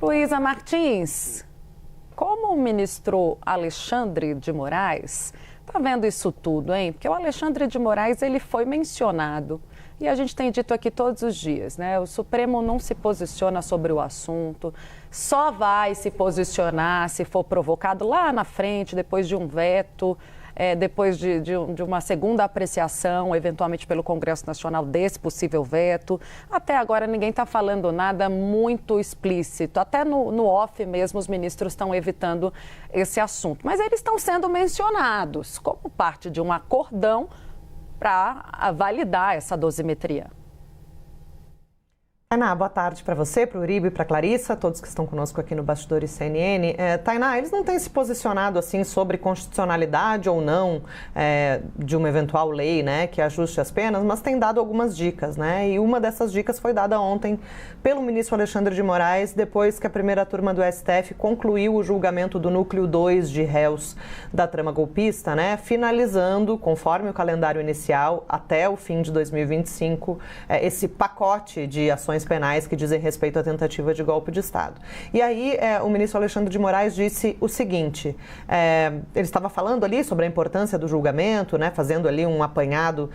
Luísa Martins, como o ministro Alexandre de Moraes está vendo isso tudo, hein? Porque o Alexandre de Moraes, ele foi mencionado e a gente tem dito aqui todos os dias, né? O Supremo não se posiciona sobre o assunto, só vai se posicionar se for provocado lá na frente, depois de um veto, depois de uma segunda apreciação, eventualmente pelo Congresso Nacional, desse possível veto. Até agora ninguém está falando nada muito explícito. Até no off mesmo os ministros estão evitando esse assunto. Mas eles estão sendo mencionados como parte de um acordão para validar essa dosimetria. Tainá, boa tarde para você, para o Uribe, para a Clarissa, todos que estão conosco aqui no Bastidores CNN. Tainá, eles não têm se posicionado assim sobre constitucionalidade ou não de uma eventual lei, né, que ajuste as penas, mas têm dado algumas dicas, né? E uma dessas dicas foi dada ontem pelo ministro Alexandre de Moraes, depois que a primeira turma do STF concluiu o julgamento do núcleo 2 de réus da trama golpista, né, finalizando, conforme o calendário inicial, até o fim de 2025, esse pacote de ações penais que dizem respeito à tentativa de golpe de Estado. E aí o ministro Alexandre de Moraes disse o seguinte, ele estava falando ali sobre a importância do julgamento, né, fazendo ali um apanhado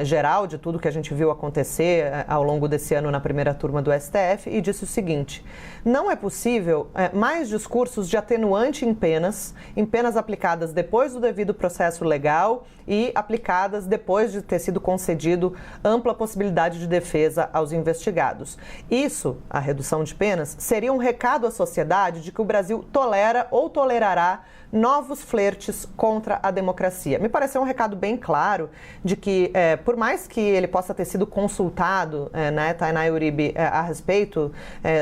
geral de tudo que a gente viu acontecer ao longo desse ano na primeira turma do STF e disse o seguinte, não é possível mais discursos de atenuante em penas aplicadas depois do devido processo legal e aplicadas depois de ter sido concedido ampla possibilidade de defesa aos investigados. Isso, a redução de penas, seria um recado à sociedade de que o Brasil tolera ou tolerará novos flertes contra a democracia. Me pareceu um recado bem claro de que, por mais que ele possa ter sido consultado, né, Tainá e Uribe, a respeito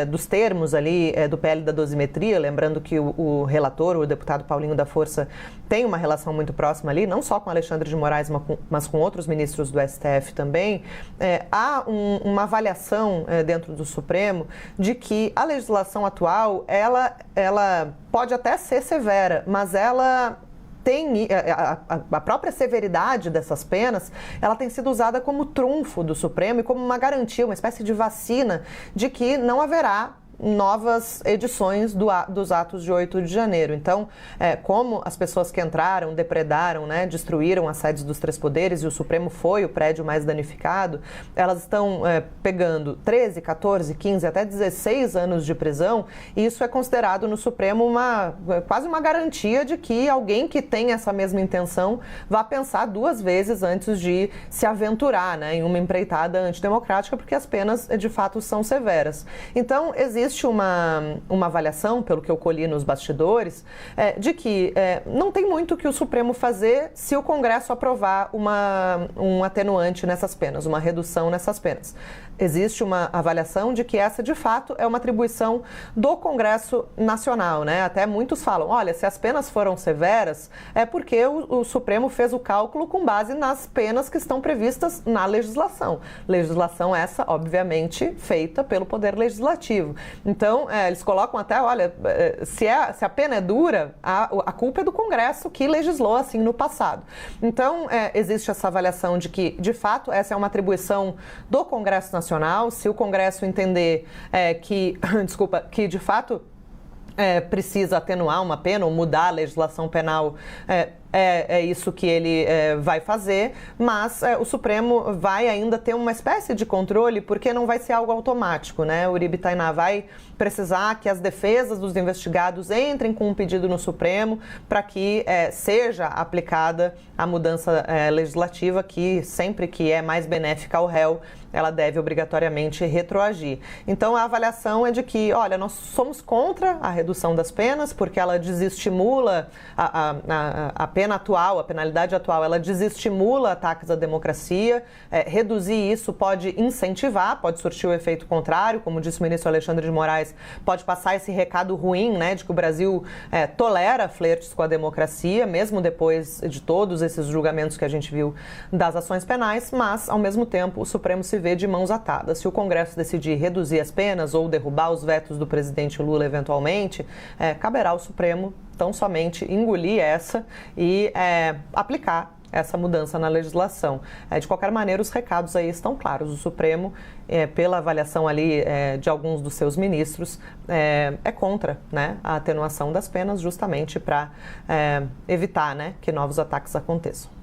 dos termos ali do PL da dosimetria, lembrando que o relator, o deputado Paulinho da Força, tem uma relação muito próxima ali, não só com Alexandre de Moraes, mas com outros ministros do STF também, há uma avaliação dentro do Supremo de que a legislação atual, ela pode até ser severa, mas ela tem a própria severidade dessas penas, ela tem sido usada como trunfo do Supremo e como uma garantia, uma espécie de vacina de que não haverá novas edições dos atos de 8 de janeiro. Então, como as pessoas que entraram, depredaram, né, destruíram as sedes dos três poderes e o Supremo foi o prédio mais danificado, elas estão pegando 13, 14, 15, até 16 anos de prisão e isso é considerado no Supremo quase uma garantia de que alguém que tem essa mesma intenção vá pensar duas vezes antes de se aventurar, né, em uma empreitada antidemocrática, porque as penas, de fato, são severas. Então, existe uma avaliação, pelo que eu colhi nos bastidores, de que não tem muito o que o Supremo fazer se o Congresso aprovar um atenuante nessas penas, uma redução nessas penas. Existe uma avaliação de que essa, de fato, é uma atribuição do Congresso Nacional, né? Até muitos falam, olha, se as penas foram severas, é porque o Supremo fez o cálculo com base nas penas que estão previstas na legislação. Legislação essa, obviamente, feita pelo Poder Legislativo. Então, eles colocam até, olha, se a pena é dura, a culpa é do Congresso que legislou assim no passado. Então, existe essa avaliação de que, de fato, essa é uma atribuição do Congresso Nacional. Se o Congresso entender que de fato precisa atenuar uma pena ou mudar a legislação penal, é isso que ele vai fazer, mas o Supremo vai ainda ter uma espécie de controle, porque não vai ser algo automático, né? O Uribe, Tainá, vai precisar que as defesas dos investigados entrem com um pedido no Supremo para que seja aplicada a mudança legislativa que, sempre que é mais benéfica ao réu, ela deve obrigatoriamente retroagir. Então, a avaliação é de que, olha, nós somos contra a redução das penas, porque ela desestimula a pena atual, a penalidade atual, ela desestimula ataques à democracia. Reduzir isso pode incentivar, pode surtir o efeito contrário, como disse o ministro Alexandre de Moraes, pode passar esse recado ruim, né, de que o Brasil tolera flertes com a democracia, mesmo depois de todos esses julgamentos que a gente viu das ações penais, mas, ao mesmo tempo, o Supremo se vê de mãos atadas. Se o Congresso decidir reduzir as penas ou derrubar os vetos do presidente Lula eventualmente, caberá ao Supremo tão somente engolir essa e aplicar essa mudança na legislação. De qualquer maneira, os recados aí estão claros. O Supremo, pela avaliação ali de alguns dos seus ministros, é contra, né, a atenuação das penas, justamente para evitar, né, que novos ataques aconteçam.